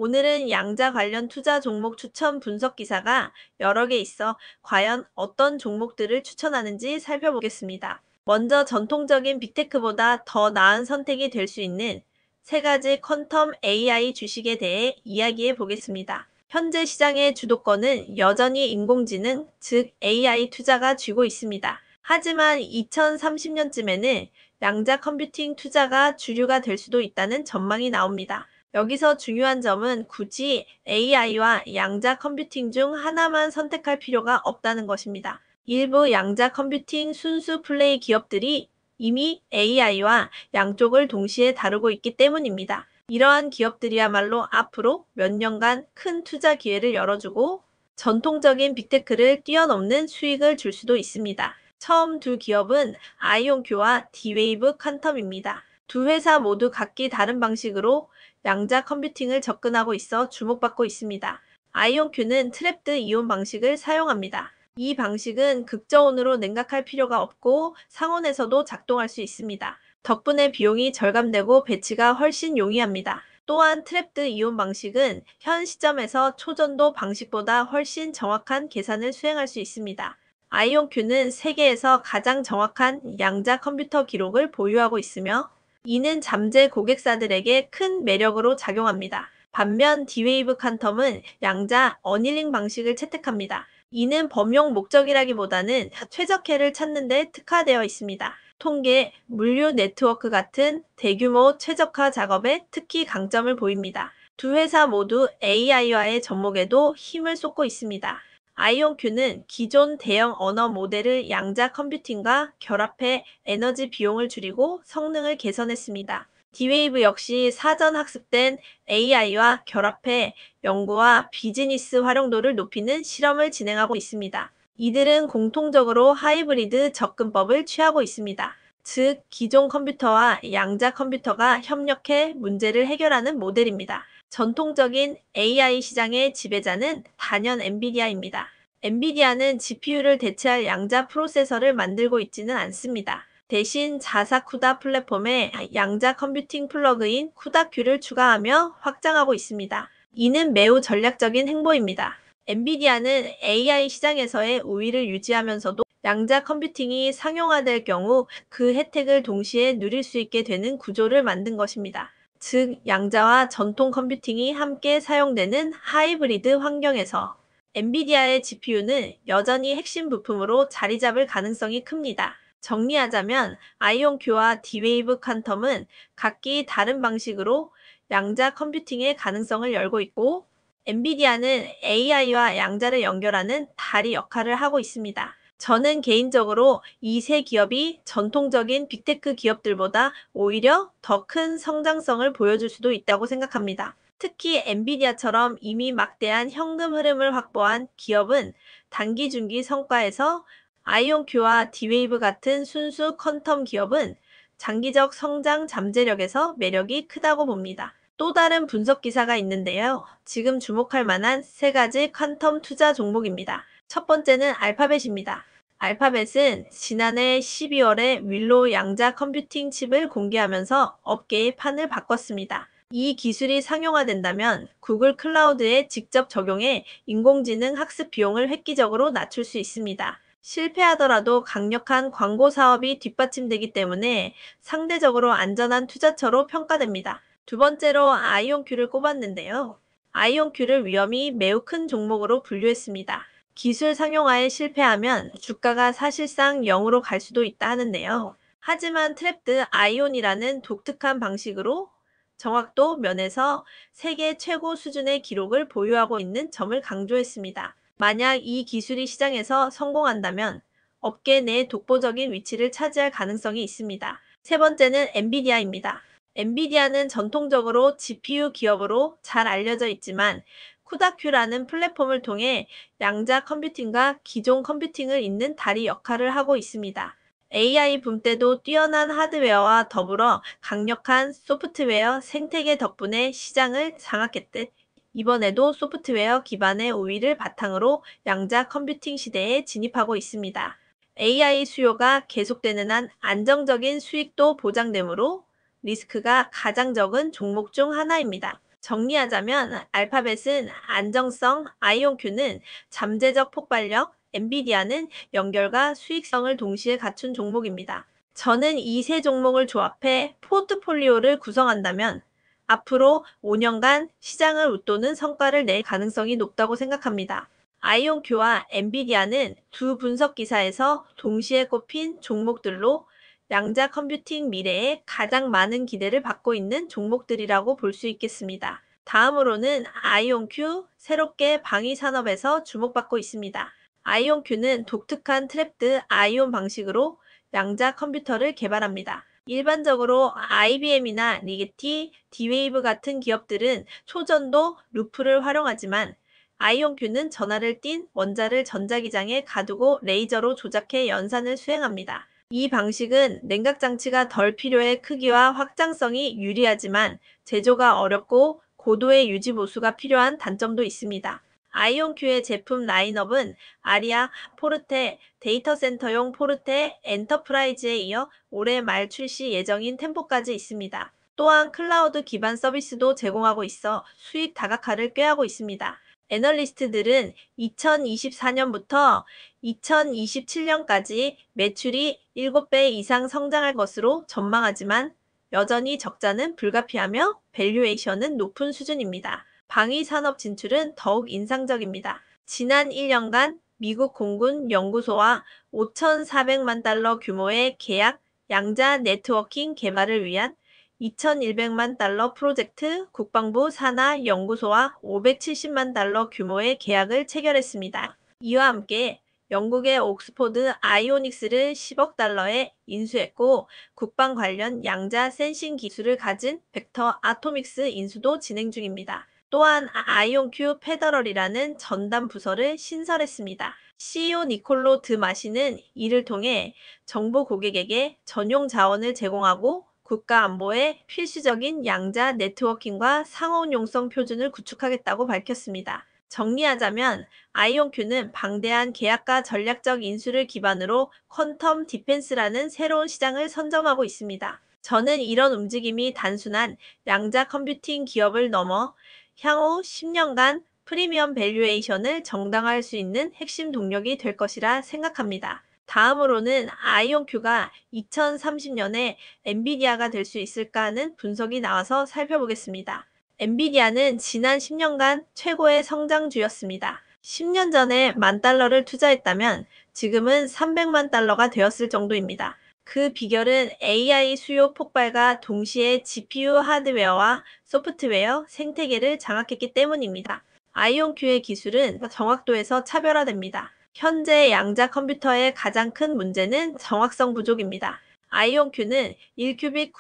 오늘은 양자 관련 투자 종목 추천 분석 기사가 여러 개 있어 과연 어떤 종목들을 추천하는지 살펴보겠습니다. 먼저 전통적인 빅테크보다 더 나은 선택이 될 수 있는 세 가지 퀀텀 AI 주식에 대해 이야기해 보겠습니다. 현재 시장의 주도권은 여전히 인공지능, 즉 AI 투자가 쥐고 있습니다. 하지만 2030년쯤에는 양자 컴퓨팅 투자가 주류가 될 수도 있다는 전망이 나옵니다. 여기서 중요한 점은 굳이 AI와 양자 컴퓨팅 중 하나만 선택할 필요가 없다는 것입니다. 일부 양자 컴퓨팅 순수 플레이 기업들이 이미 AI와 양쪽을 동시에 다루고 있기 때문입니다. 이러한 기업들이야말로 앞으로 몇 년간 큰 투자 기회를 열어주고 전통적인 빅테크를 뛰어넘는 수익을 줄 수도 있습니다. 처음 두 기업은 아이온큐와 디웨이브 퀀텀입니다. 두 회사 모두 각기 다른 방식으로 양자 컴퓨팅을 접근하고 있어 주목받고 있습니다. 아이온큐는 트랩드 이온 방식을 사용합니다. 이 방식은 극저온으로 냉각할 필요가 없고 상온에서도 작동할 수 있습니다. 덕분에 비용이 절감되고 배치가 훨씬 용이합니다. 또한 트랩드 이온 방식은 현 시점에서 초전도 방식보다 훨씬 정확한 계산을 수행할 수 있습니다. 아이온큐는 세계에서 가장 정확한 양자 컴퓨터 기록을 보유하고 있으며 이는 잠재 고객사들에게 큰 매력으로 작용합니다. 반면 디웨이브 칸텀은 양자 어닐링 방식을 채택합니다. 이는 범용 목적이라기보다는 최적해를 찾는 데 특화되어 있습니다. 통계, 물류 네트워크 같은 대규모 최적화 작업에 특히 강점을 보입니다. 두 회사 모두 AI와의 접목에도 힘을 쏟고 있습니다. 아이온큐는 기존 대형 언어 모델을 양자 컴퓨팅과 결합해 에너지 비용을 줄이고 성능을 개선했습니다. 디웨이브 역시 사전 학습된 AI와 결합해 연구와 비즈니스 활용도를 높이는 실험을 진행하고 있습니다. 이들은 공통적으로 하이브리드 접근법을 취하고 있습니다. 즉, 기존 컴퓨터와 양자 컴퓨터가 협력해 문제를 해결하는 모델입니다. 전통적인 AI 시장의 지배자는 단연 엔비디아입니다. 엔비디아는 GPU를 대체할 양자 프로세서를 만들고 있지는 않습니다. 대신 자사 쿠다 플랫폼에 양자 컴퓨팅 플러그인 쿠다큐를 추가하며 확장하고 있습니다. 이는 매우 전략적인 행보입니다. 엔비디아는 AI 시장에서의 우위를 유지하면서도 양자 컴퓨팅이 상용화될 경우 그 혜택을 동시에 누릴 수 있게 되는 구조를 만든 것입니다. 즉, 양자와 전통 컴퓨팅이 함께 사용되는 하이브리드 환경에서 엔비디아의 GPU는 여전히 핵심 부품으로 자리 잡을 가능성이 큽니다. 정리하자면 아이온큐와 디웨이브 칸텀은 각기 다른 방식으로 양자 컴퓨팅의 가능성을 열고 있고 엔비디아는 AI와 양자를 연결하는 다리 역할을 하고 있습니다. 저는 개인적으로 이 세 기업이 전통적인 빅테크 기업들보다 오히려 더 큰 성장성을 보여줄 수도 있다고 생각합니다. 특히 엔비디아처럼 이미 막대한 현금 흐름을 확보한 기업은 단기 중기 성과에서 아이온큐와 디웨이브 같은 순수 퀀텀 기업은 장기적 성장 잠재력에서 매력이 크다고 봅니다. 또 다른 분석 기사가 있는데요. 지금 주목할 만한 세 가지 퀀텀 투자 종목입니다. 첫 번째는 알파벳입니다. 알파벳은 지난해 12월에 윌로우 양자 컴퓨팅 칩을 공개하면서 업계의 판을 바꿨습니다. 이 기술이 상용화된다면 구글 클라우드에 직접 적용해 인공지능 학습 비용을 획기적으로 낮출 수 있습니다. 실패하더라도 강력한 광고 사업이 뒷받침되기 때문에 상대적으로 안전한 투자처로 평가됩니다. 두 번째로 아이온큐를 꼽았는데요. 아이온큐를 위험이 매우 큰 종목으로 분류했습니다. 기술 상용화에 실패하면 주가가 사실상 0으로 갈 수도 있다 하는데요. 하지만 트랩드 아이온이라는 독특한 방식으로 정확도 면에서 세계 최고 수준의 기록을 보유하고 있는 점을 강조했습니다. 만약 이 기술이 시장에서 성공한다면 업계 내 독보적인 위치를 차지할 가능성이 있습니다. 세 번째는 엔비디아입니다. 엔비디아는 전통적으로 GPU 기업으로 잘 알려져 있지만 쿠다큐라는 플랫폼을 통해 양자 컴퓨팅과 기존 컴퓨팅을 잇는 다리 역할을 하고 있습니다. AI 붐 때도 뛰어난 하드웨어와 더불어 강력한 소프트웨어 생태계 덕분에 시장을 장악했듯 이번에도 소프트웨어 기반의 우위를 바탕으로 양자 컴퓨팅 시대에 진입하고 있습니다. AI 수요가 계속되는 한 안정적인 수익도 보장되므로 리스크가 가장 적은 종목 중 하나입니다. 정리하자면 알파벳은 안정성, 아이온큐는 잠재적 폭발력, 엔비디아는 연결과 수익성을 동시에 갖춘 종목입니다. 저는 이 세 종목을 조합해 포트폴리오를 구성한다면 앞으로 5년간 시장을 웃도는 성과를 낼 가능성이 높다고 생각합니다. 아이온큐와 엔비디아는 두 분석 기사에서 동시에 꼽힌 종목들로 양자 컴퓨팅 미래에 가장 많은 기대를 받고 있는 종목들이라고 볼 수 있겠습니다. 다음으로는 아이온큐, 새롭게 방위 산업에서 주목받고 있습니다. 아이온큐는 독특한 트랩드 아이온 방식으로 양자 컴퓨터를 개발합니다. 일반적으로 IBM이나 리게티, D-Wave 같은 기업들은 초전도 루프를 활용하지만 아이온큐는 전하를 띤 원자를 전자기장에 가두고 레이저로 조작해 연산을 수행합니다. 이 방식은 냉각 장치가 덜 필요해 크기와 확장성이 유리하지만 제조가 어렵고 고도의 유지 보수가 필요한 단점도 있습니다. 아이온큐의 제품 라인업은 아리아, 포르테, 데이터 센터용 포르테, 엔터프라이즈에 이어 올해 말 출시 예정인 템포까지 있습니다. 또한 클라우드 기반 서비스도 제공하고 있어 수익 다각화를 꾀하고 있습니다. 애널리스트들은 2024년부터 2027년까지 매출이 7배 이상 성장할 것으로 전망하지만 여전히 적자는 불가피하며 밸류에이션은 높은 수준입니다. 방위 산업 진출은 더욱 인상적입니다. 지난 1년간 미국 공군 연구소와 5,400만 달러 규모의 계약 양자 네트워킹 개발을 위한 2,100만 달러 프로젝트 국방부 산하 연구소와 570만 달러 규모의 계약을 체결했습니다. 이와 함께 영국의 옥스포드 아이오닉스를 10억 달러에 인수했고 국방 관련 양자 센싱 기술을 가진 벡터 아토믹스 인수도 진행 중입니다. 또한 아이온큐 페더럴이라는 전담 부서를 신설했습니다. CEO 니콜로 드마시는 이를 통해 정보 고객에게 전용 자원을 제공하고 국가 안보에 필수적인 양자 네트워킹과 상호용성 표준을 구축하겠다고 밝혔습니다. 정리하자면 아이온큐는 방대한 계약과 전략적 인수를 기반으로 퀀텀 디펜스라는 새로운 시장을 선점하고 있습니다. 저는 이런 움직임이 단순한 양자 컴퓨팅 기업을 넘어 향후 10년간 프리미엄 밸류에이션을 정당화할 수 있는 핵심 동력이 될 것이라 생각합니다. 다음으로는 아이온큐가 2030년에 엔비디아가 될 수 있을까 하는 분석이 나와서 살펴보겠습니다. 엔비디아는 지난 10년간 최고의 성장주였습니다. 10년 전에 $10,000를 투자했다면 지금은 $300만 되었을 정도입니다. 그 비결은 AI 수요 폭발과 동시에 GPU 하드웨어와 소프트웨어 생태계를 장악했기 때문입니다. 아이온큐의 기술은 정확도에서 차별화됩니다. 현재 양자 컴퓨터의 가장 큰 문제는 정확성 부족입니다. 아이온큐는 1큐빅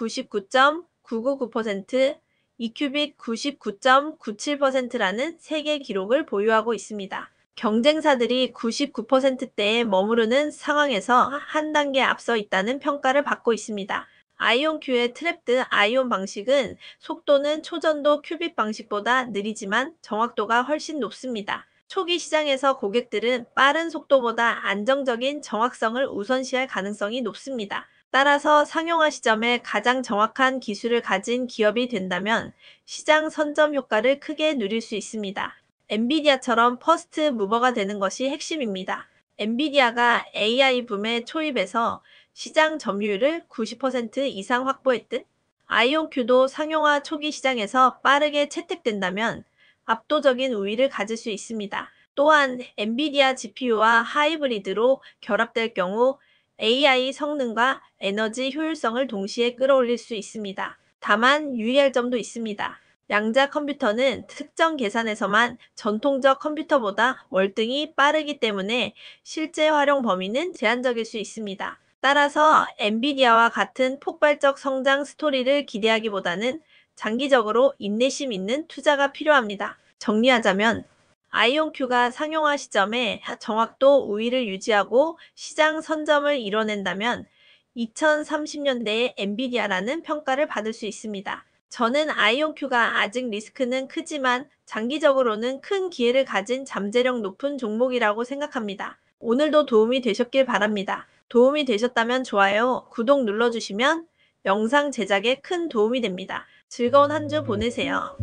99.999%, 2큐빅 99.97%라는 세계 기록을 보유하고 있습니다. 경쟁사들이 99%대에 머무르는 상황에서 한 단계 앞서 있다는 평가를 받고 있습니다. 아이온큐의 트랩드 아이온 방식은 속도는 초전도 큐빅 방식보다 느리지만 정확도가 훨씬 높습니다. 초기 시장에서 고객들은 빠른 속도보다 안정적인 정확성을 우선시할 가능성이 높습니다. 따라서 상용화 시점에 가장 정확한 기술을 가진 기업이 된다면 시장 선점 효과를 크게 누릴 수 있습니다. 엔비디아처럼 퍼스트 무버가 되는 것이 핵심입니다. 엔비디아가 AI 붐의 초입에서 시장 점유율을 90% 이상 확보했듯 아이온큐도 상용화 초기 시장에서 빠르게 채택된다면 압도적인 우위를 가질 수 있습니다. 또한 엔비디아 GPU와 하이브리드로 결합될 경우 AI 성능과 에너지 효율성을 동시에 끌어올릴 수 있습니다. 다만 유의할 점도 있습니다. 양자 컴퓨터는 특정 계산에서만 전통적 컴퓨터보다 월등히 빠르기 때문에 실제 활용 범위는 제한적일 수 있습니다. 따라서 엔비디아와 같은 폭발적 성장 스토리를 기대하기보다는 장기적으로 인내심 있는 투자가 필요합니다. 정리하자면 아이온큐가 상용화 시점에 정확도 우위를 유지하고 시장 선점을 이뤄낸다면 2030년대에 엔비디아라는 평가를 받을 수 있습니다. 저는 아이온큐가 아직 리스크는 크지만 장기적으로는 큰 기회를 가진 잠재력 높은 종목이라고 생각합니다. 오늘도 도움이 되셨길 바랍니다. 도움이 되셨다면 좋아요, 구독 눌러주시면 영상 제작에 큰 도움이 됩니다. 즐거운 한 주 보내세요.